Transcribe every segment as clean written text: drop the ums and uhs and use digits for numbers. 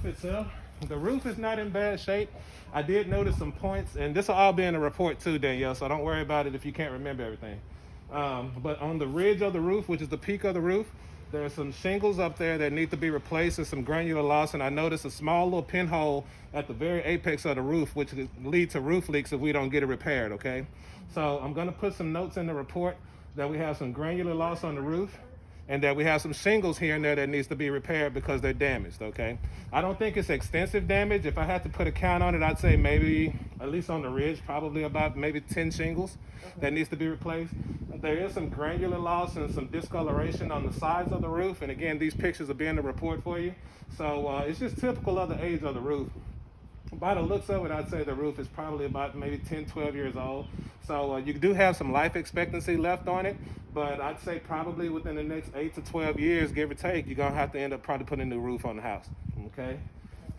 itself. The roof is not in bad shape. I did notice some points, and this will all be in the report too, Danielle, so don't worry about it if you can't remember everything. But on the ridge of the roof, which is the peak of the roof, there are some shingles up there that need to be replaced and some granular loss, and I noticed a small little pinhole at the very apex of the roof, which could lead to roof leaks if we don't get it repaired, okay? So I'm gonna put some notes in the report that we have some granular loss on the roof and that we have some shingles here and there that needs to be repaired because they're damaged, okay? I don't think it's extensive damage. If I had to put a count on it, I'd say maybe, at least on the ridge, probably about maybe 10 shingles that needs to be replaced. There is some granular loss and some discoloration on the sides of the roof, and again, these pictures will be in the report for you. So it's just typical of the age of the roof. By the looks of it, I'd say the roof is probably about maybe 10, 12 years old. So you do have some life expectancy left on it, but I'd say probably within the next 8 to 12 years, give or take, you're gonna have to end up probably putting a new roof on the house, okay?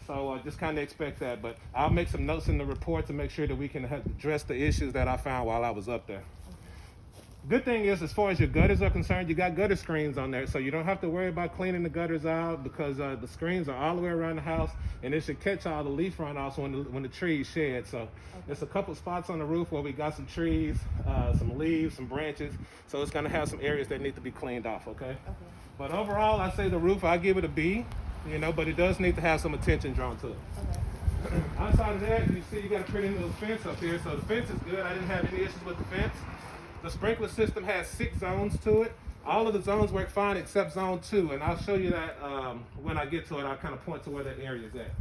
So just kind of expect that, but I'll make some notes in the report to make sure that we can address the issues that I found while I was up there. Good thing is, as far as your gutters are concerned, you got gutter screens on there, so you don't have to worry about cleaning the gutters out because the screens are all the way around the house, and it should catch all the leaf runoffs when the trees shed. So there's a couple spots on the roof where we got some trees, some leaves, some branches, so it's gonna have some areas that need to be cleaned off, okay? But overall, I say the roof, I give it a B, but it does need to have some attention drawn to it. Outside of that, you see you got a pretty little fence up here, so the fence is good. I didn't have any issues with the fence. The sprinkler system has 6 zones to it. All of the zones work fine except zone 2, and I'll show you that when I get to it. I'll kind of point to where that area is at.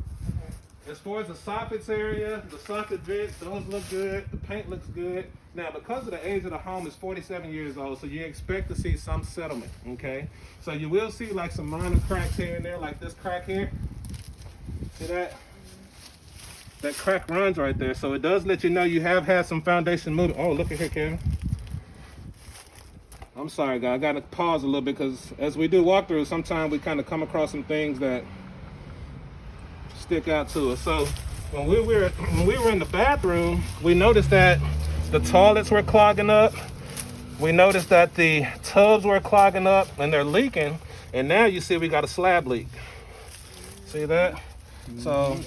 As far as the soffits area, the soffit vents, those look good. The paint looks good. Now, because of the age of the home is 47 years old, so you expect to see some settlement, okay? So you will see like some minor cracks here and there, like this crack here. See that? That crack runs right there, so it does let you know you have had some foundation movement. Oh, look at here, Kevin. I'm sorry, guys. I got to pause a little bit because as we do walkthroughs, sometimes we kind of come across some things that stick out to us. So when we were in the bathroom, we noticed that the toilets were clogging up. We noticed that the tubs were clogging up and they're leaking. And now you see we got a slab leak. See that? So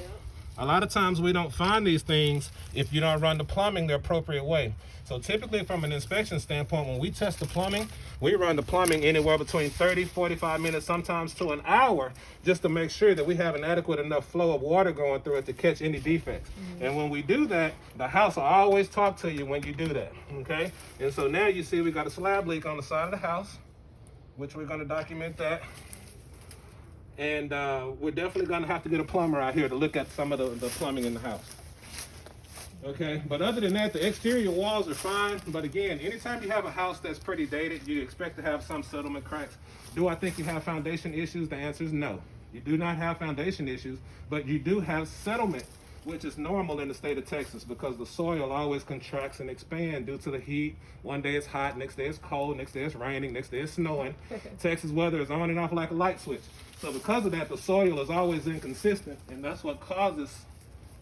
a lot of times we don't find these things if you don't run the plumbing the appropriate way. So typically from an inspection standpoint, when we test the plumbing, we run the plumbing anywhere between 30, 45 minutes, sometimes to an hour, just to make sure that we have an adequate enough flow of water going through it to catch any defects. And when we do that, the house will always talk to you when you do that, okay? And so now you see we got a slab leak on the side of the house, which we're gonna document that. And we're definitely gonna have to get a plumber out here to look at some of the plumbing in the house. Okay, but other than that, the exterior walls are fine. But again, anytime you have a house that's pretty dated, you expect to have some settlement cracks. Do I think you have foundation issues? The answer is no. You do not have foundation issues, but you do have settlement, which is normal in the state of Texas because the soil always contracts and expands due to the heat. One day it's hot, next day it's cold, next day it's raining, next day it's snowing. Texas weather is on and off like a light switch. So because of that, the soil is always inconsistent, and that's what causes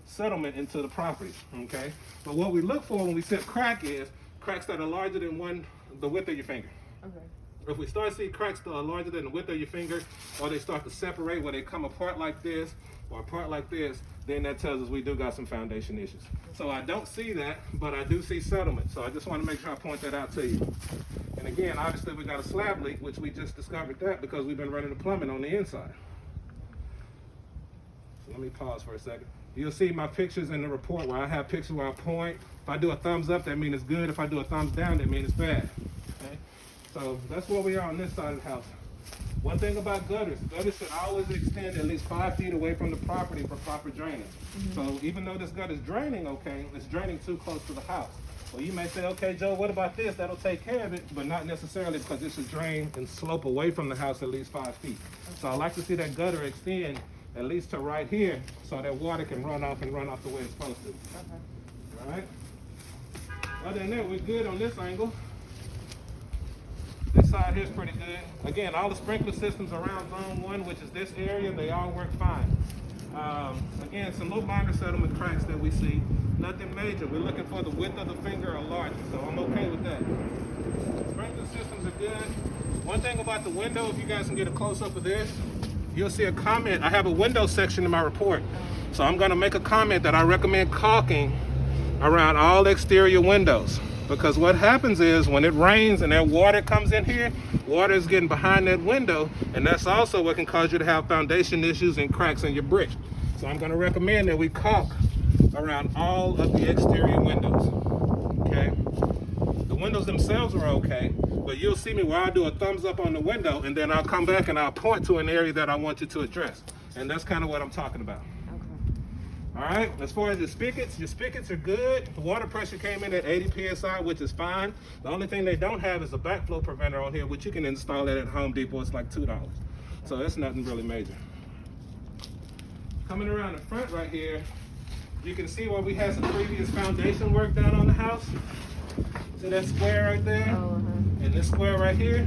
settlement into the property, okay? But what we look for when we set crack is cracks that are larger than the width of your finger. Okay. If we start seeing cracks that are larger than the width of your finger, or they start to separate where they come apart like this or apart like this, then that tells us we do got some foundation issues. So I don't see that, but I do see settlement. So I just want to make sure I point that out to you. And again, obviously we got a slab leak, which we just discovered that because we've been running the plumbing on the inside. So let me pause for a second. You'll see my pictures in the report where I have pictures where I point. If I do a thumbs up, that means it's good. If I do a thumbs down, that means it's bad. Okay? So that's where we are on this side of the house. One thing about gutters should always extend at least 5 feet away from the property for proper drainage. So even though this gut is draining okay, it's draining too close to the house. Well, you may say, okay, Joe, what about this? That'll take care of it, but not necessarily because it should drain and slope away from the house at least 5 feet. So I like to see that gutter extend at least to right here so that water can run off the way it's supposed to. All right? Other than that, we're good on this angle. This side here is pretty good. Again, all the sprinkler systems around zone 1, which is this area, they all work fine. Again, some little minor settlement cracks that we see. Nothing major. We're looking for the width of the finger or larger, so I'm okay with that. Sprinkler systems are good. One thing about the window, if you guys can get a close-up of this, you'll see a comment. I have a window section in my report. So I'm gonna make a comment that I recommend caulking around all exterior windows. Because what happens is when it rains and that water comes in here, water is getting behind that window, and that's also what can cause you to have foundation issues and cracks in your brick. So I'm gonna recommend that we caulk around all of the exterior windows, okay? The windows themselves are okay, but you'll see me where I'll do a thumbs up on the window, and then I'll come back and I'll point to an area that I want you to address. And that's kind of what I'm talking about. All right, as far as your spigots are good. The water pressure came in at 80 PSI, which is fine. The only thing they don't have is a backflow preventer on here, which you can install that at Home Depot. It's like $2. So that's nothing really major. Coming around the front right here, you can see where we had some previous foundation work done on the house. See that square right there? And this square right here?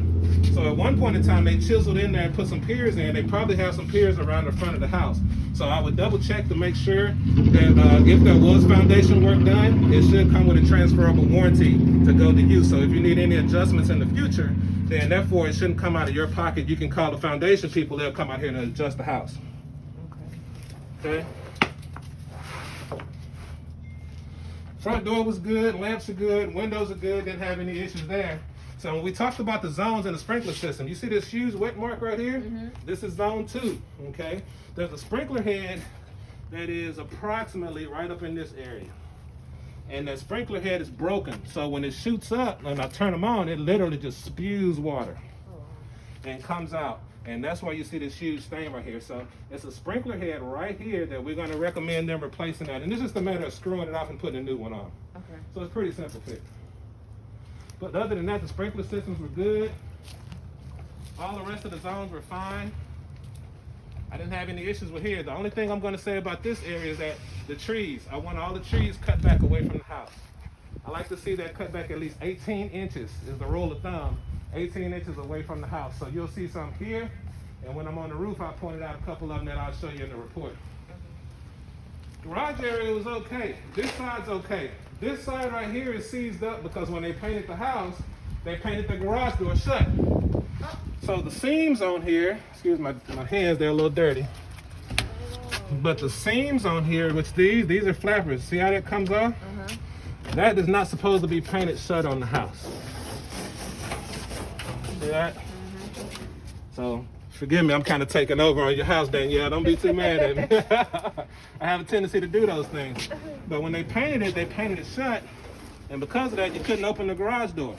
So at one point in time, they chiseled in there and put some piers in. They probably have some piers around the front of the house. So I would double check to make sure that if there was foundation work done, it should come with a transferable warranty to go to you. So if you need any adjustments in the future, then therefore it shouldn't come out of your pocket. You can call the foundation people. They'll come out here and adjust the house. Okay? Front door was good, lamps are good, windows are good, didn't have any issues there. So when we talked about the zones in the sprinkler system, you see this huge wet mark right here? This is zone 2, okay? There's a sprinkler head that is approximately right up in this area. And that sprinkler head is broken. So when it shoots up and I turn them on, it literally just spews water and comes out. And that's why you see this huge stain right here. So it's a sprinkler head right here that we're gonna recommend them replacing that. And it's just a matter of screwing it off and putting a new one on. Okay. So it's pretty simple fix. But other than that, the sprinkler systems were good. All the rest of the zones were fine. I didn't have any issues with here. The only thing I'm gonna say about this area is that the trees, I want all the trees cut back away from the house. I like to see that cut back at least 18 inches is the rule of thumb. 18 inches away from the house. So you'll see some here, and when I'm on the roof, I pointed out a couple of them that I'll show you in the report. Garage area was okay. This side's okay. This side right here is seized up because when they painted the house, they painted the garage door shut. So the seams on here, excuse my hands, they're a little dirty. But the seams on here, which these are flappers. See how that comes off? That is not supposed to be painted shut on the house. See that? So forgive me, I'm kind of taking over on your house, Danielle. Don't be too mad at me. I have a tendency to do those things. But when they painted it shut, and because of that, you couldn't open the garage door.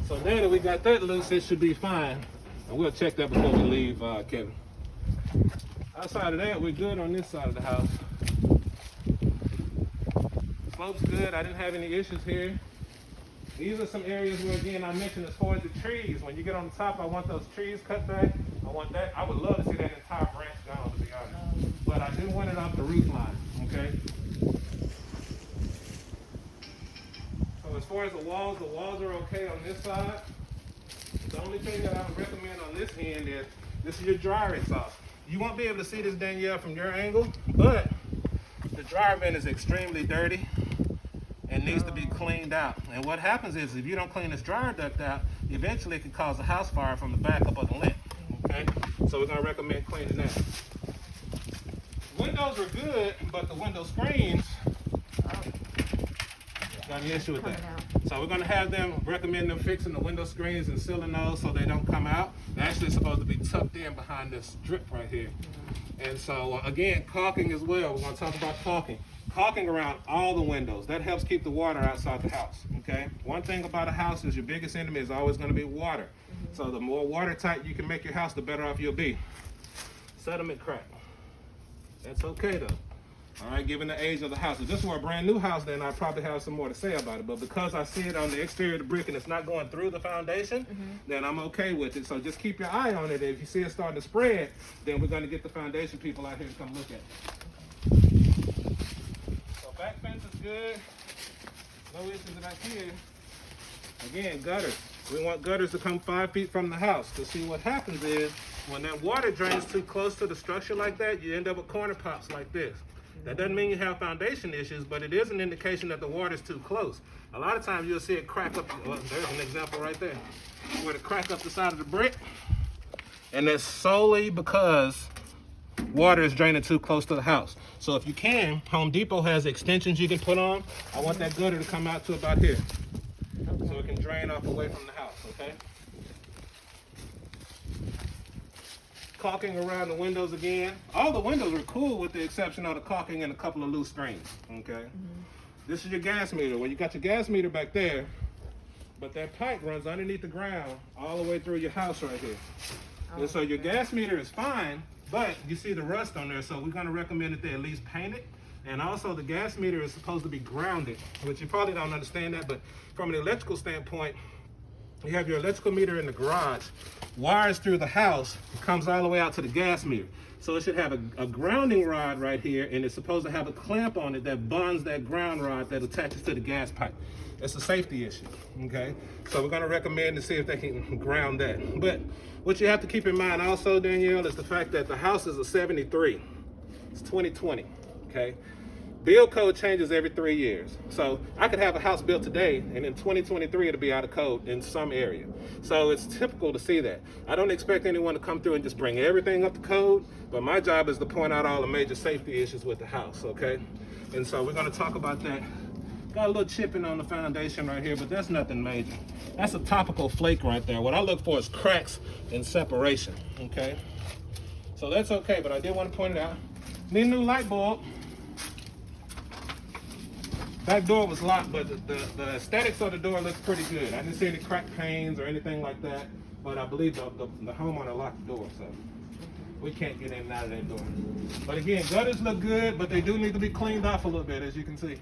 So now that we got that loose, it should be fine. And we'll check that before we leave, Kevin. Outside of that, we're good on this side of the house. Slope's good. I didn't have any issues here. These are some areas where, again, I mentioned as far as the trees. When you get on the top, I want those trees cut back. I want that. I would love to see that entire branch down, to be honest. But I do want it off the roof line, okay? So as far as the walls are okay on this side. The only thing that I would recommend on this end is, this is your dryer exhaust. You won't be able to see this, Danielle, from your angle, but the dryer vent is extremely dirty and needs to be cleaned out. And what happens is if you don't clean this dryer duct out, eventually it can cause a house fire from the backup of the lint, okay? So we're gonna recommend cleaning that. Windows are good, but the window screens, got an issue with that. So we're gonna have them recommend them fixing the window screens and sealing those so they don't come out. They're actually supposed to be tucked in behind this strip right here. And so again, caulking as well. We're gonna talk about caulking. Caulking around all the windows. That helps keep the water outside the house, okay? One thing about a house is your biggest enemy is always gonna be water. So the more watertight you can make your house, the better off you'll be. Sediment crack. That's okay though. All right, given the age of the house. If this were a brand new house, then I'd probably have some more to say about it. But because I see it on the exterior of the brick and it's not going through the foundation, then I'm okay with it. So just keep your eye on it. If you see it starting to spread, then we're gonna get the foundation people out here to come look at it. So back fence is good. No issues back here. Again, gutters. We want gutters to come 5 feet from the house. To see what happens is, when that water drains too close to the structure like that, you end up with corner pops like this. That doesn't mean you have foundation issues, but it is an indication that the water's too close. A lot of times you'll see it crack up. Well, there's an example right there, where it crack up the side of the brick. And that's solely because water is draining too close to the house. So if you can, Home Depot has extensions you can put on. I want that gutter to come out to about here. Okay. So it can drain off away from the house, okay? Caulking around the windows again. All the windows are cool with the exception of the caulking and a couple of loose screens, okay? This is your gas meter. Well, you got your gas meter back there, but that pipe runs underneath the ground all the way through your house right here. And so your gas meter is fine, but you see the rust on there, so we're going to recommend that they at least paint it. And also the gas meter is supposed to be grounded, which you probably don't understand that, but from an electrical standpoint, you have your electrical meter in the garage, wires through the house, it comes all the way out to the gas meter. So it should have a grounding rod right here, and it's supposed to have a clamp on it that bonds that ground rod that attaches to the gas pipe. It's a safety issue, okay? So we're gonna recommend to see if they can ground that. But what you have to keep in mind also, Danielle, is the fact that the house is a 73. It's 2020, okay? Build code changes every 3 years. So I could have a house built today, and in 2023, it'll be out of code in some area. So it's typical to see that. I don't expect anyone to come through and just bring everything up to code, but my job is to point out all the major safety issues with the house, okay? And so we're gonna talk about that. Got a little chipping on the foundation right here, but that's nothing major. That's a topical flake right there. What I look for is cracks and separation, okay? So that's okay, but I did want to point it out. Need a new light bulb. Back door was locked, but the aesthetics of the door looks pretty good. I didn't see any cracked panes or anything like that, but I believe the homeowner locked the door, so we can't get in and out of that door. But again, gutters look good, but they do need to be cleaned off a little bit, as you can see.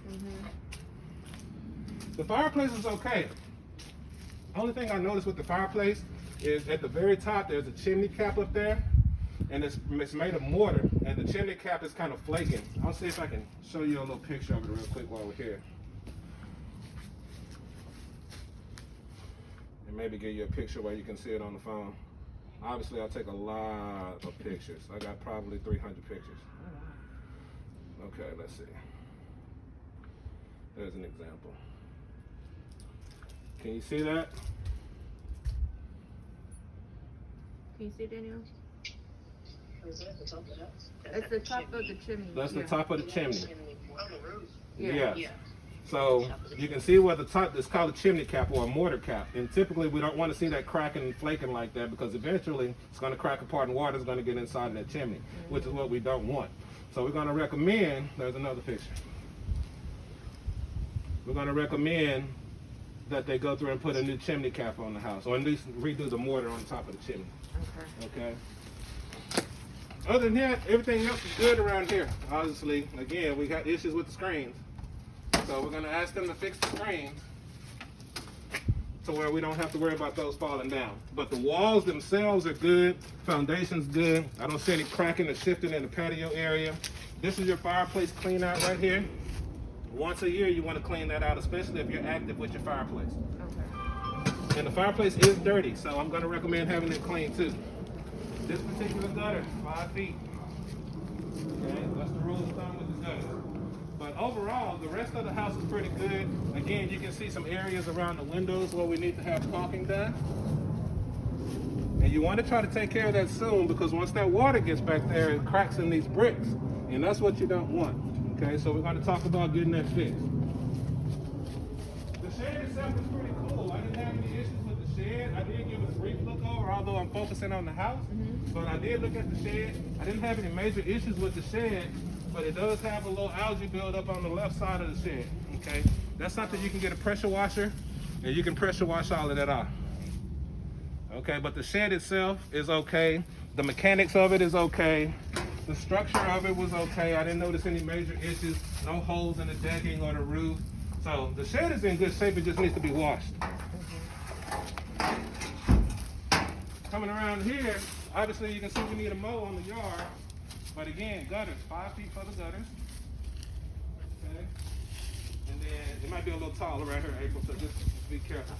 The fireplace is okay. Only thing I noticed with the fireplace is at the very top, there's a chimney cap up there, and it's made of mortar, and the chimney cap is kind of flaking. I'll see if I can show you a little picture of it real quick while we're here. And maybe give you a picture where you can see it on the phone. Obviously, I'll take a lot of pictures. I got probably 300 pictures. Okay, let's see. There's an example. Can you see that? Can you see, Danielle? Is that the top of the house? It's the top of the chimney. That's the top of the chimney. On the roof. Yes. Yeah. So you can see where the top is called a chimney cap or a mortar cap. And typically we don't want to see that cracking and flaking like that, because eventually it's going to crack apart and water is going to get inside of that chimney, which is what we don't want. So we're going to recommend, there's another picture. We're going to recommend that they go through and put a new chimney cap on the house, or at least redo the mortar on top of the chimney. Okay. Other than that, everything else is good around here. Obviously, again, we got issues with the screens. So we're going to ask them to fix the screens to where we don't have to worry about those falling down. But the walls themselves are good. Foundation's good. I don't see any cracking or shifting in the patio area. This is your fireplace clean out right here. Once a year, you want to clean that out, especially if you're active with your fireplace. Okay. And the fireplace is dirty, so I'm going to recommend having it clean too. This particular gutter, 5 feet. Okay, that's the rule of thumb with the gutter. But overall, the rest of the house is pretty good. Again, you can see some areas around the windows where we need to have caulking done. And you want to try to take care of that soon, because once that water gets back there, it cracks in these bricks. And that's what you don't want. Okay, so we're going to talk about getting that fixed. The shed itself is pretty cool. I didn't have any issues with the shed. I did give it a brief look over, although I'm focusing on the house. But I did look at the shed. I didn't have any major issues with the shed, but it does have a little algae buildup on the left side of the shed. Okay, that's something you can get a pressure washer, and you can pressure wash all of that off. Okay, but the shed itself is okay. The mechanics of it is okay. The structure of it was okay. I didn't notice any major issues. No holes in the decking or the roof. So the shed is in good shape. It just needs to be washed. Coming around here, obviously you can see we need a mow on the yard. But again, gutters, 5 feet for the gutters. Okay. And then it might be a little taller right here, April, so just be careful.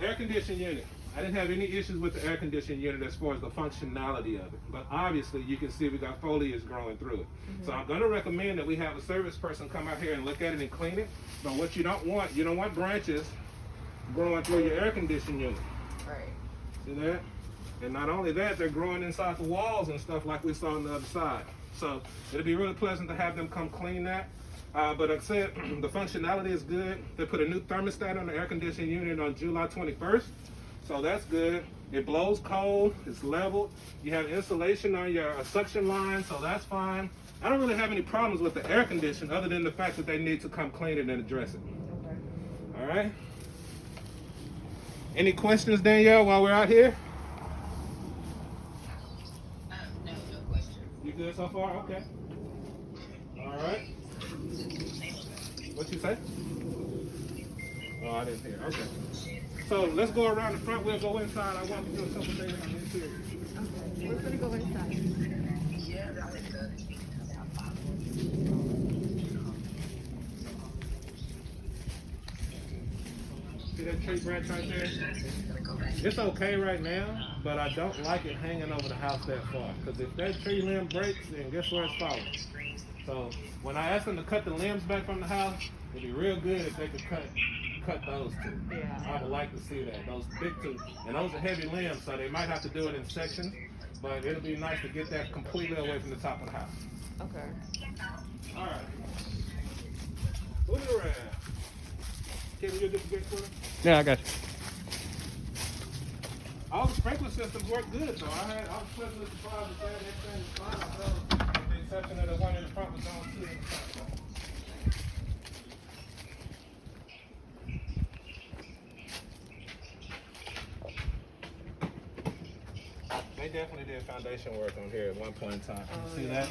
Air conditioning unit. I didn't have any issues with the air conditioning unit as far as the functionality of it. But obviously you can see we got foliage growing through it. So I'm going to recommend that we have a service person come out here and look at it and clean it. But what you don't want branches growing through your air conditioning unit. Right. See that? And not only that, they're growing inside the walls and stuff like we saw on the other side. So it'll be really pleasant to have them come clean that. But like I said, the functionality is good. They put a new thermostat on the air conditioning unit on July 21st. So that's good. It blows cold, it's leveled. You have insulation on your suction line, so that's fine. I don't really have any problems with the air condition other than the fact that they need to come clean it and address it. Okay. All right. Any questions, Danielle, while we're out here? No question. You good so far? Okay. All right. What you say? Oh, I didn't hear. Okay. So let's go around the front. We'll go inside. I want to do a couple things on the interior. Okay. We're gonna go inside. Yeah, that is good. See that tree branch right there? It's okay right now, but I don't like it hanging over the house that far. Because if that tree limb breaks, then guess where it's falling? So when I asked them to cut the limbs back from the house, it'd be real good if they could cut those two. Yeah. I would like to see that. Those big two. And those are heavy limbs, so they might have to do it in sections. But it'll be nice to get that completely away from the top of the house. Okay. All right. Move it around. Kevin, you get the gate for them? Yeah, I got you. All the sprinkler systems work good, so I was pleasantly surprised that everything was fine. So, with the exception of the one in the front was on too. They definitely did foundation work on here at one point in time. You see that?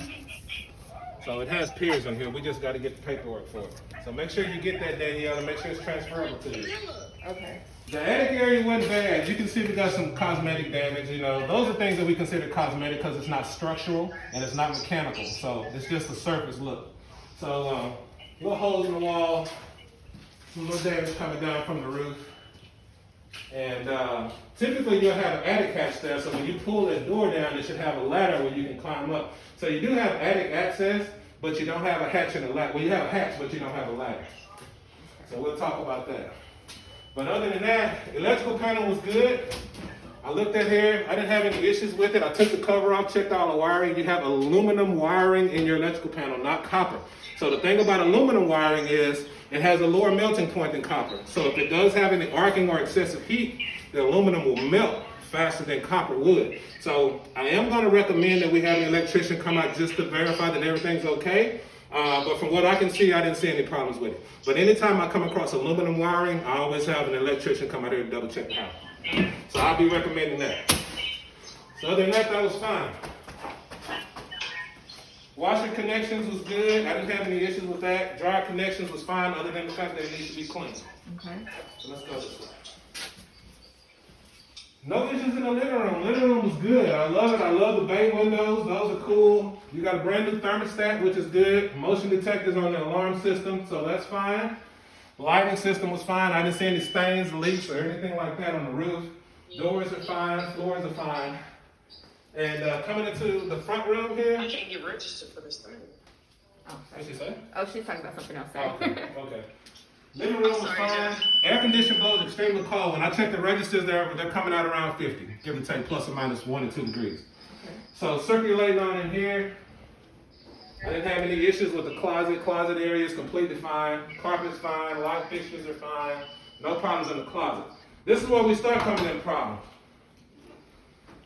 So it has piers on here. We just got to get the paperwork for it. So make sure you get that, Danielle, and make sure it's transferable to you. Okay. The attic area wasn't bad. You can see we got some cosmetic damage. You know, those are things that we consider cosmetic because it's not structural and it's not mechanical. So it's just a surface look. So little holes in the wall, some little damage coming down from the roof. And typically you'll have an attic hatch there, so when you pull that door down, it should have a ladder where you can climb up. So you do have attic access, but you don't have a hatch and a ladder. Well, you have a hatch, but you don't have a ladder. So we'll talk about that. But other than that, electrical panel was good. I looked at here, I didn't have any issues with it. I took the cover off, checked all the wiring. You have aluminum wiring in your electrical panel, not copper. So the thing about aluminum wiring is it has a lower melting point than copper. So if it does have any arcing or excessive heat, the aluminum will melt faster than copper would. So I am going to recommend that we have an electrician come out just to verify that everything's okay. But from what I can see, I didn't see any problems with it. But anytime I come across aluminum wiring, I always have an electrician come out here to double check the house. So I'll be recommending that. So other than that, that was fine. Washer connections was good. I didn't have any issues with that. Dryer connections was fine, other than the fact that it needs to be cleaned. Okay. So let's go this way. No issues in the living room. Living room was good. I love it. I love the bay windows. Those are cool. You got a brand new thermostat, which is good. Motion detectors on the alarm system, so that's fine. Lighting system was fine. I didn't see any stains, leaks, or anything like that on the roof. Doors are fine. Floors are fine. And coming into the front room here. I can't get registered for this thing. Oh, What'd she say? oh, she's talking about something else. Oh, okay. Living room was fine. Air conditioning blows extremely cold. When I check the registers, they're coming out around 50, give or take, plus or minus 1 or 2 degrees. Okay. So circulating on in here. I didn't have any issues with the closet. Closet area is completely fine. Carpet's fine. Light fixtures are fine. No problems in the closet. This is where we start coming in problems.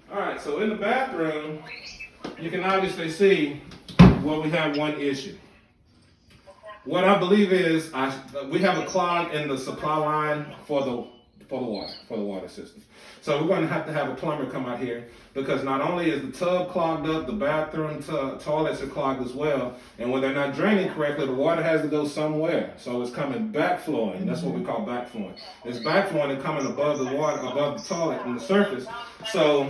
All right, so in the bathroom, you can obviously see where we have one issue. What I believe is we have a clog in the supply line for the water system. So we're going to have a plumber come out here because not only is the tub clogged up, the bathroom toilets are clogged as well. And when they're not draining correctly, the water has to go somewhere. So it's coming backflowing. That's what we call backflowing. It's backflowing and coming above the water, above the toilet and the surface. So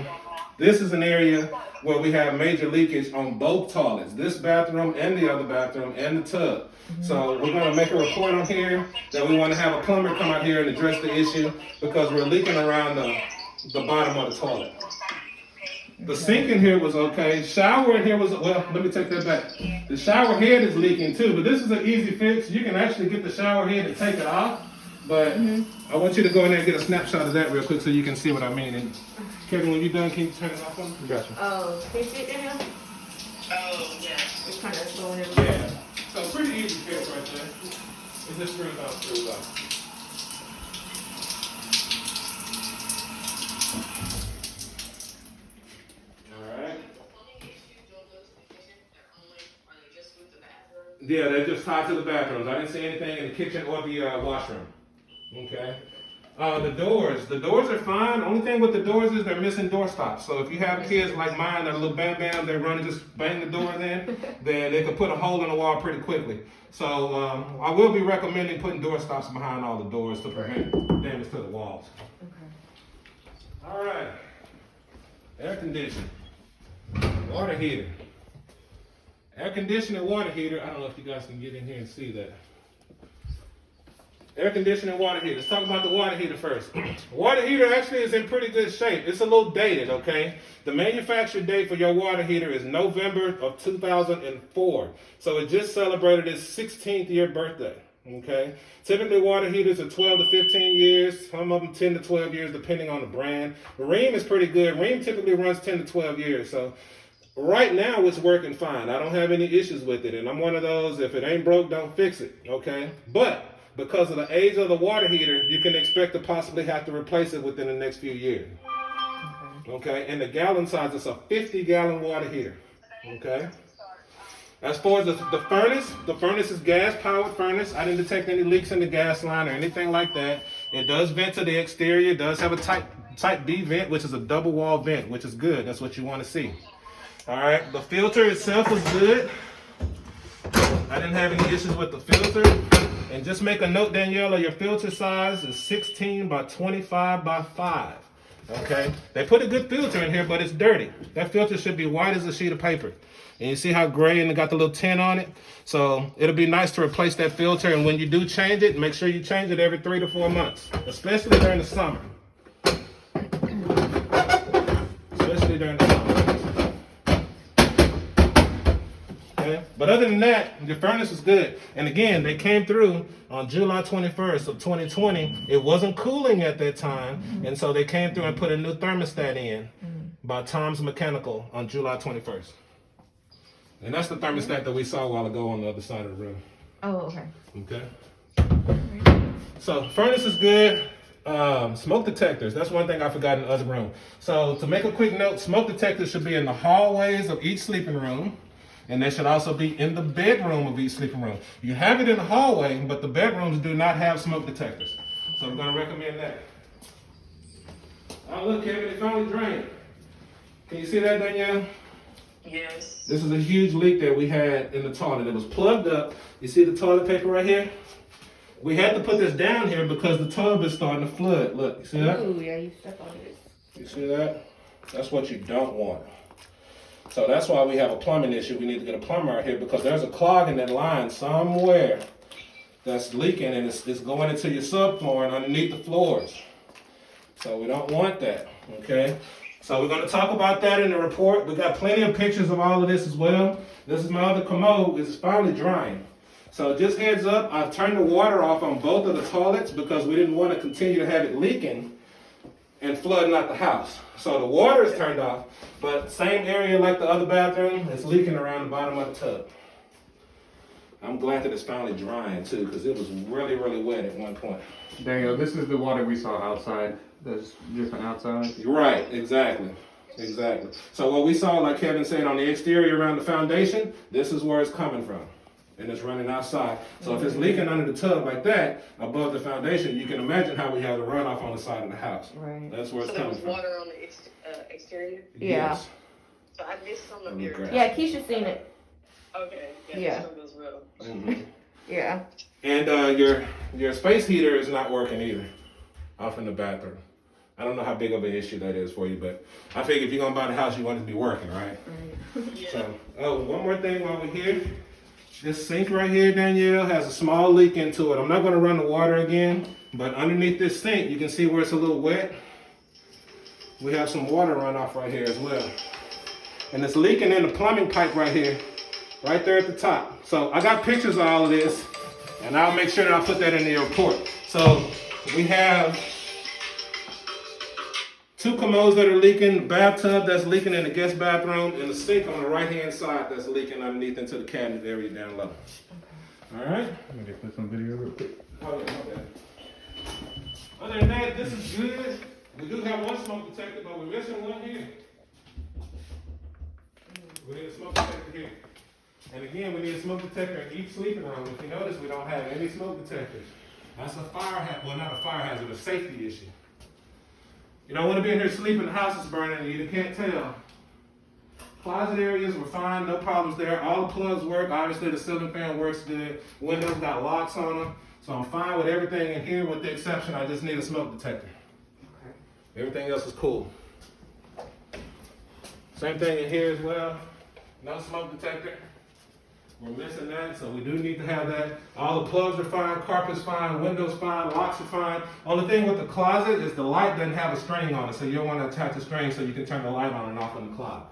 this is an area where we have major leakage on both toilets, this bathroom and the other bathroom and the tub. So we're going to make a report on here that we want to have a plumber come out here and address the issue because we're leaking around the bottom of the toilet. The sink in here was okay. Shower in here was, well, let me take that back. The shower head is leaking too, but this is an easy fix. You can actually get the shower head and take it off, but I want you to go in there and get a snapshot of that real quick so you can see what I mean. Kevin, when you're done, can you turn it off on? Gotcha. Oh, can you see it, Danielle? Oh, yeah. It's kind of slowing it. Yeah. So pretty easy fix right there. It just screws out, screws out. Alright. Yeah, they're just tied to the bathrooms. I didn't see anything in the kitchen or the washroom. Okay. The doors are fine. Only thing with the doors is they're missing door stops. So if you have kids like mine, that little bam bam, they run and just bang the doors in, then they could put a hole in the wall pretty quickly. So I will be recommending putting door stops behind all the doors to prevent damage to the walls. Okay. All right. Air conditioning, water heater. Air conditioning, water heater. I don't know if you guys can get in here and see that. Air conditioning, water heater. Let's talk about the water heater first. Water heater actually is in pretty good shape. It's a little dated, okay? The manufacture date for your water heater is November of 2004. So it just celebrated its 16th year birthday, okay? Typically water heaters are 12 to 15 years. Some of them 10 to 12 years depending on the brand. Rheem is pretty good. Rheem typically runs 10 to 12 years. So right now it's working fine. I don't have any issues with it. And I'm one of those, if it ain't broke, don't fix it, okay? But because of the age of the water heater, you can expect to possibly have to replace it within the next few years. Okay, and the gallon size is a 50-gallon water heater. Okay. As far as the furnace is gas-powered furnace. I didn't detect any leaks in the gas line or anything like that. It does vent to the exterior. It does have a type B vent, which is a double wall vent, which is good. That's what you want to see. All right, the filter itself is good. I didn't have any issues with the filter. And just make a note, Danielle, your filter size is 16 by 25 by 5. Okay? They put a good filter in here, but it's dirty. That filter should be white as a sheet of paper. And you see how gray and it got the little tint on it? So it'll be nice to replace that filter. And when you do change it, make sure you change it every 3 to 4 months, especially during the summer. Especially during the summer. But other than that, your furnace is good. And again, they came through on July 21st of 2020. It wasn't cooling at that time. And so they came through and put a new thermostat in by Tom's Mechanical on July 21st. And that's the thermostat that we saw a while ago on the other side of the room. Oh, okay. Okay. So furnace is good. Smoke detectors. That's one thing I forgot in the other room. So to make a quick note, smoke detectors should be in the hallways of each sleeping room. And they should also be in the bedroom of each sleeping room. You have it in the hallway, but the bedrooms do not have smoke detectors. So I'm going to recommend that. Oh, look, Kevin, it finally drained. Can you see that, Danielle? Yes. This is a huge leak that we had in the toilet. It was plugged up. You see the toilet paper right here? We had to put this down here because the tub is starting to flood. Look, you see that? Ooh, yeah, you step on it. You see that? That's what you don't want. So that's why we have a plumbing issue. We need to get a plumber out here because there's a clog in that line somewhere that's leaking and it's going into your subfloor and underneath the floors. So we don't want that, okay? So we're going to talk about that in the report. We got plenty of pictures of all of this as well. This is my other commode. It's finally drying. So just heads up, I turned the water off on both of the toilets because we didn't want to continue to have it leaking and flooding out the house. So the water is turned off, but same area like the other bathroom, it's leaking around the bottom of the tub. I'm glad that it's finally drying too, because it was really, really wet at one point. Danielle, this is the water we saw outside. That's dripping outside. Right, exactly. Exactly. So what we saw, like Kevin said, on the exterior around the foundation, this is where it's coming from. And it's running outside. So if it's leaking under the tub like that, above the foundation, you can imagine how we have the runoff on the side of the house. Right. That's where it's So there coming was from. water on the exterior? Yeah. Yes. So I missed some of your... Okay. Yeah, Keisha's seen it. Okay. Yeah. This one goes well. Mhm. Yeah. And your space heater is not working either off in the bathroom. I don't know how big of an issue that is for you, but I figure if you're going to buy the house, you want it to be working, right? Yeah. So, one more thing while we're here. This sink right here, Danielle, has a small leak into it. I'm not going to run the water again, but underneath this sink, you can see where it's a little wet. We have some water runoff right here as well. And it's leaking in the plumbing pipe right here, right there at the top. So I got pictures of all of this, and I'll make sure that I put that in the report. So we have 2 commodes that are leaking, bathtub that's leaking in the guest bathroom, and the sink on the right-hand side that's leaking underneath into the cabinet area down low. All right? Let me just put some video real quick. Oh, yeah, okay. Other than that, this is good. We do have one smoke detector, but we're missing one here. We need a smoke detector here. And again, we need a smoke detector in each sleeping room. If you notice, we don't have any smoke detectors. That's a fire hazard, well, not a fire hazard, a safety issue. You don't want to be in here sleeping, the house is burning, and you can't tell. Closet areas were fine, no problems there. All the plugs work. Obviously, the ceiling fan works good. Windows got locks on them. So I'm fine with everything in here with the exception I just need a smoke detector. Okay. Everything else is cool. Same thing in here as well. No smoke detector. We're missing that, so we do need to have that. All the plugs are fine, carpet's fine, windows fine, locks are fine. Only thing with the closet is the light doesn't have a string on it, so you don't want to attach a string so you can turn the light on and off in the closet.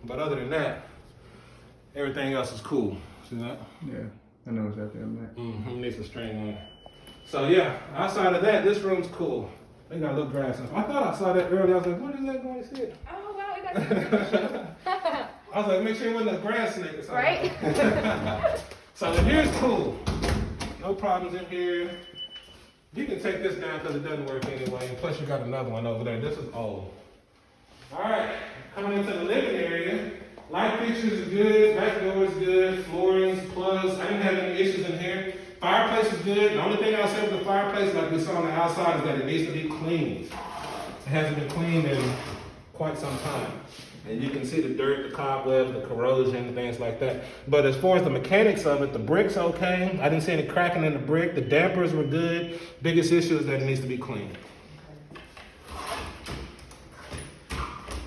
But other than that, everything else is cool. See that? Yeah, I know exactly what I'm at. Mm-hmm, needs a string on it. So yeah, outside of that, this room's cool. They got a little grass in it. I thought I saw that earlier. I was like, what is that going to sit? Oh, wow, we got I was like, make sure it wasn't a grass snake or something. Right? So in here's cool. No problems in here. You can take this down because it doesn't work anyway. And plus you got another one over there. This is old. All right, coming into the living area. Light fixtures is good, back door is good, floorings, plugs. I didn't have any issues in here. Fireplace is good. The only thing I'll say with the fireplace, like we saw on the outside, is that it needs to be cleaned. It hasn't been cleaned in quite some time. And you can see the dirt, the cobwebs, the corrosion, things like that. But as far as the mechanics of it, the brick's okay. I didn't see any cracking in the brick. The dampers were good. Biggest issue is that it needs to be cleaned.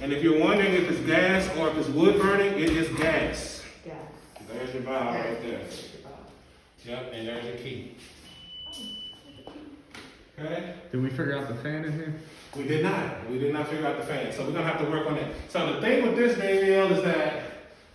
And if you're wondering if it's gas or if it's wood burning, it is gas. Gas. There's your valve right there. Yep, and there's your key. Okay? Did we figure out the fan in here? We did not. We did not figure out the fan. So we're going to have to work on that. So the thing with this, Danielle, is that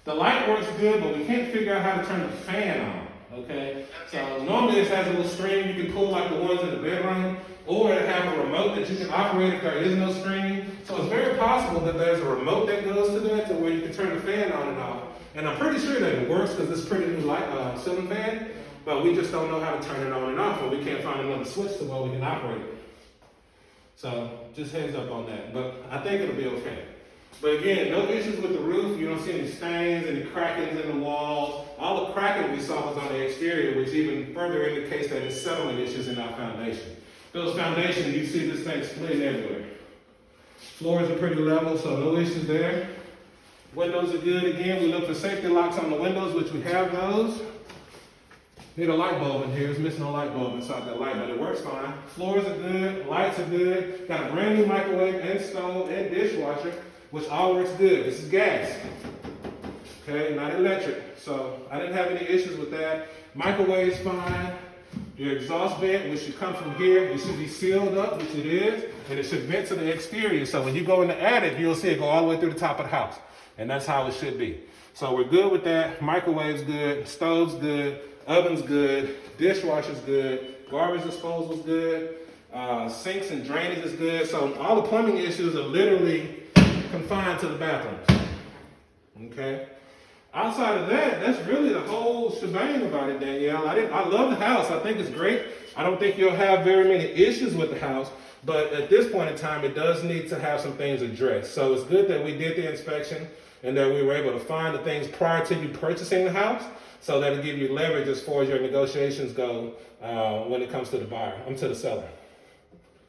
the light works good, but we can't figure out how to turn the fan on. Okay? So normally this has a little string you can pull like the ones in the bedroom, or it have a remote that you can operate if there is no string. So it's very possible that there's a remote that goes to that to where you can turn the fan on and off. And I'm pretty sure that it works because it's a pretty new light ceiling fan, but we just don't know how to turn it on and off, and we can't find another switch to where we can operate it. So just heads up on that, but I think it'll be okay. But again, no issues with the roof. You don't see any stains, any crackings in the walls. All the cracking we saw was on the exterior, which even further indicates that it's settling issues in our foundation. Those foundations, you see this thing splitting everywhere. Floors are pretty level, so no issues there. Windows are good. Again, we look for safety locks on the windows, which we have those. Need a light bulb in here. It's missing a light bulb inside that light, but it works fine. Floors are good. Lights are good. Got a brand new microwave and stove and dishwasher, which all works good. This is gas. Okay, not electric. So I didn't have any issues with that. Microwave's fine. Your exhaust vent, which should come from here, it should be sealed up, which it is, and it should vent to the exterior. So when you go in the attic, you'll see it go all the way through the top of the house. And that's how it should be. So we're good with that. Microwave's good. Stove's good. Oven's good, dishwasher's good, garbage disposal's good, sinks and drainage is good. So all the plumbing issues are literally confined to the bathrooms. Okay? Outside of that, that's really the whole shebang about it, Danielle. I love the house. I think it's great. I don't think you'll have very many issues with the house, but at this point in time, it does need to have some things addressed. So it's good that we did the inspection and that we were able to find the things prior to you purchasing the house, so that'll give you leverage as far as your negotiations go when it comes to the buyer, to the seller.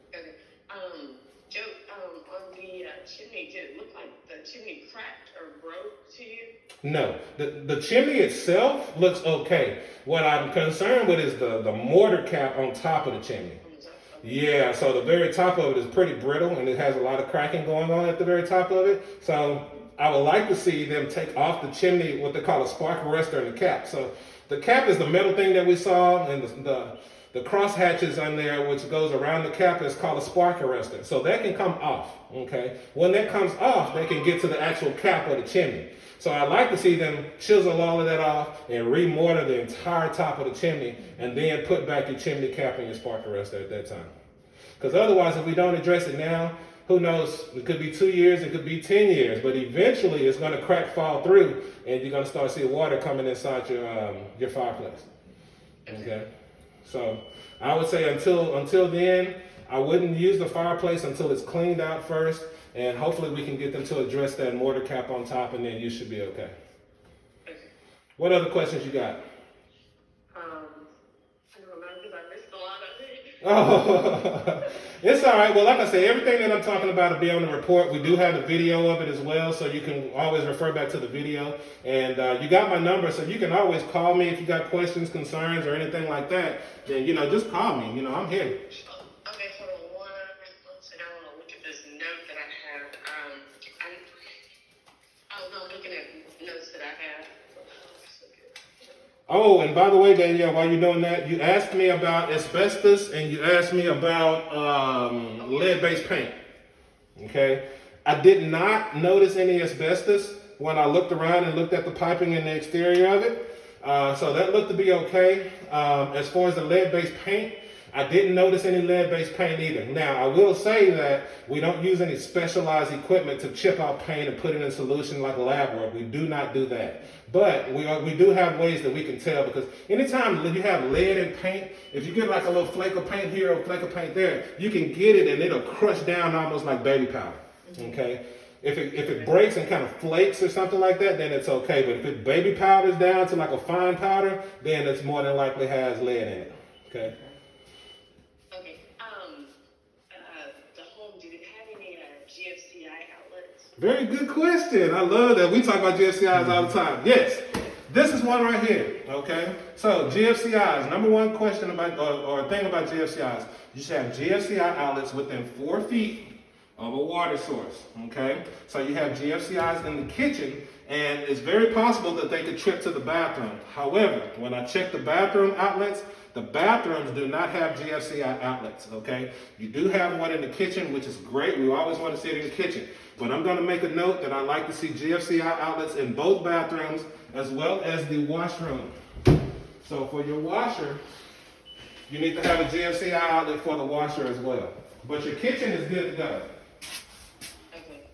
Okay. Joe, on the chimney, did it look like the chimney cracked or broke to you? No, the chimney itself looks okay. What I'm concerned with is the mortar cap on top of the chimney. Yeah, so the very top of it is pretty brittle and it has a lot of cracking going on at the very top of it. So I would like to see them take off the chimney, what they call a spark arrestor, and the cap. So the cap is the metal thing that we saw, and the cross hatches on there, which goes around the cap, is called a spark arrestor. So that can come off, okay? When that comes off, they can get to the actual cap of the chimney. So I'd like to see them chisel all of that off and remortar the entire top of the chimney, and then put back your chimney cap and your spark arrestor at that time. Because otherwise, if we don't address it now, who knows? It could be 2 years, it could be 10 years, but eventually it's going to crack, fall through, and you're going to start seeing water coming inside your fireplace. Okay, so I would say until then, I wouldn't use the fireplace until it's cleaned out first, and hopefully we can get them to address that mortar cap on top, and then you should be okay. What other questions you got? I don't know because I missed a lot of it. Oh, it's all right. Well, like I say, everything that I'm talking about will be on the report. We do have the video of it as well, so you can always refer back to the video. And you got my number, so you can always call me if you got questions, concerns, or anything like that. Then, just call me. I'm here. Okay, hold on one second. I want to look at this note that I have. I'm looking at notes that I have. Oh, and by the way, Danielle, while you're doing that, you asked me about asbestos and you asked me about lead-based paint. Okay? I did not notice any asbestos when I looked around and looked at the piping and the exterior of it. So that looked to be okay. As far as the lead-based paint, I didn't notice any lead-based paint either. Now, I will say that we don't use any specialized equipment to chip out paint and put it in solution like lab work. We do not do that. But we do have ways that we can tell, because anytime you have lead in paint, if you get like a little flake of paint here or a flake of paint there, you can get it and it'll crush down almost like baby powder. Okay? If it breaks and kind of flakes or something like that, then it's okay. But if it baby powders down to like a fine powder, then it's more than likely has lead in it. Okay? Okay. The home, did it have any GFCI outlets? Very good question. I love that. We talk about GFCIs all the time. Yes. This is one right here. Okay. So GFCIs, number one question about or thing about GFCIs, you should have GFCI outlets within 4 feet of a water source. Okay. So you have GFCIs in the kitchen, and it's very possible that they could trip to the bathroom. However, when I check the bathroom outlets, the bathrooms do not have GFCI outlets, okay? You do have one in the kitchen, which is great. We always want to see it in the kitchen. But I'm going to make a note that I like to see GFCI outlets in both bathrooms as well as the washroom. So for your washer, you need to have a GFCI outlet for the washer as well. But your kitchen is good to go. Okay.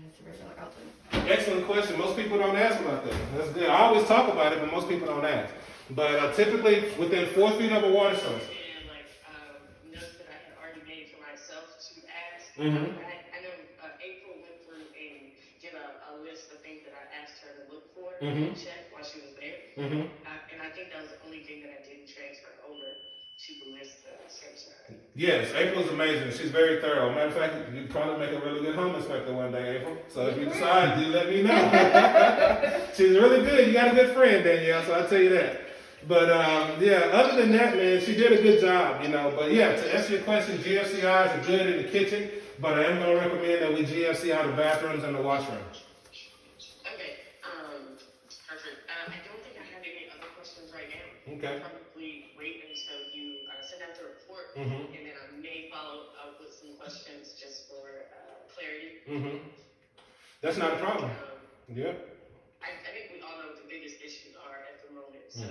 It's a regular outlet. Excellent question. Most people don't ask about that. That's good. I always talk about it, but most people don't ask. But typically within 4 feet of a water source. And notes that I had already made for myself to ask. Mm-hmm. I know April went through and did a list of things that I asked her to look for Mm-hmm. and check while she was there. Mm-hmm. And I think that was the only thing that I didn't transfer over to the list that I sent her. Yes, April's amazing. She's very thorough. Matter of fact, you'd probably make a really good home inspector one day, April. So if you decide, you let me know. She's really good. You got a good friend, Danielle, so I'll tell you that. But yeah, other than that, man, she did a good job, But yeah, to answer your question, GFCIs are good in the kitchen, but I am going to recommend that we GFCI the bathrooms and the washrooms. Okay, perfect. I don't think I have any other questions right now. Okay. I'll probably wait until you send out the report, Mm-hmm. and then I may follow up with some questions just for clarity. Mm-hmm. That's not a problem. Yeah. I think we all know what the biggest issues are at the moment, so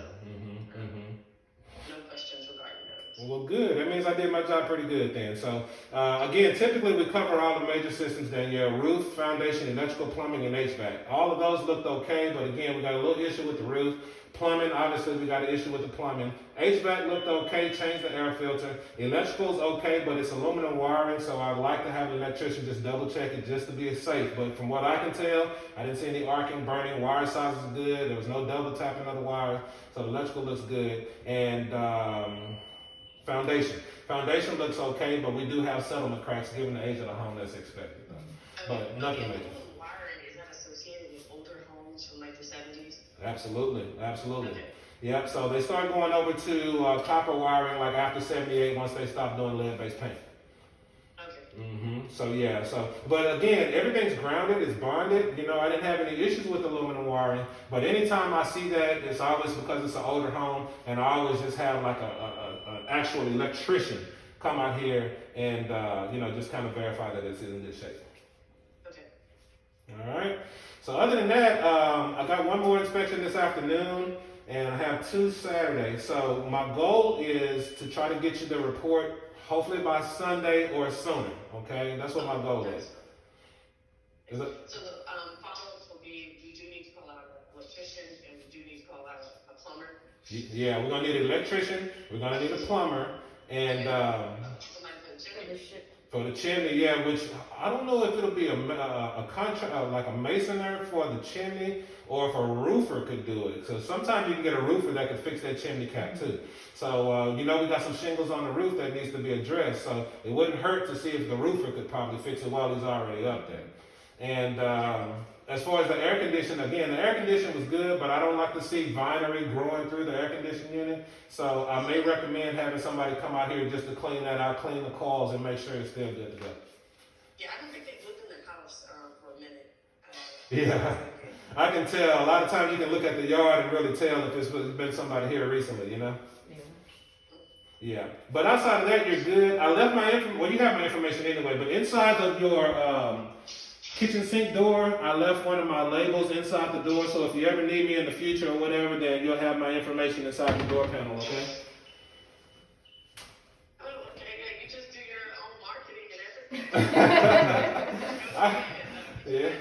no questions regarding those. Well, good. That means I did my job pretty good then. So, again, typically we cover all the major systems, Danielle: roof, foundation, electrical, plumbing, and HVAC. All of those looked okay, but again, we got a little issue with the roof. Plumbing, obviously, we got an issue with the plumbing. HVAC looked okay, changed the air filter. Electrical's okay, but it's aluminum wiring, so I'd like to have an electrician just double check it just to be safe. But from what I can tell, I didn't see any arcing, burning. Wire size is good. There was no double tapping of the wires, so the electrical looks good. And foundation. Foundation looks okay, but we do have settlement cracks given the age of the home that's expected. But nothing major. Wiring, is that associated with older homes from like the 70s? Absolutely. Okay. Yep, so they start going over to copper wiring like after 78 once they stop doing lead-based paint. Okay. So yeah, but again, everything's grounded, it's bonded. I didn't have any issues with aluminum wiring, but anytime I see that, it's always because it's an older home, and I always just have like an actual electrician come out here and just kind of verify that it's in good shape. Okay. All right. So other than that, I got one more inspection this afternoon, and I have 2 Saturdays. So my goal is to try to get you the report hopefully by Sunday or sooner. Okay, that's what my goal is. Is it? So the follow-ups will be, we do need to call out an electrician and we do need to call out a plumber. Yeah, we're gonna need an electrician. We're gonna need a plumber, and Somebody for the For chimney. the shit. for the chimney, yeah. Which I don't know if it'll be a contract like a masoner for the chimney, or if a roofer could do it. So sometimes you can get a roofer that could fix that chimney cap too. So we got some shingles on the roof that needs to be addressed. So it wouldn't hurt to see if the roofer could probably fix it while he's already up there. And as far as the air conditioning, again, the air conditioning was good, but I don't like to see vinery growing through the air conditioning unit. So I may recommend having somebody come out here just to clean that out, clean the coils, and make sure it's still good to go. Yeah, I don't think they've lived in the house for a minute. Yeah, I can tell. A lot of times you can look at the yard and really tell if it's been somebody here recently, you know? Yeah. Yeah. But outside of that, you're good. I left my information. Well, you have my information anyway, but inside of your kitchen sink door, I left one of my labels inside the door, so if you ever need me in the future or whatever, then you'll have my information inside the door panel, okay? Oh, okay, yeah, you just do your own marketing and everything.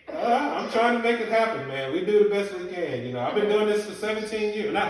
I'm trying to make it happen, man. We do the best we can. I've been doing this for 17 years. Not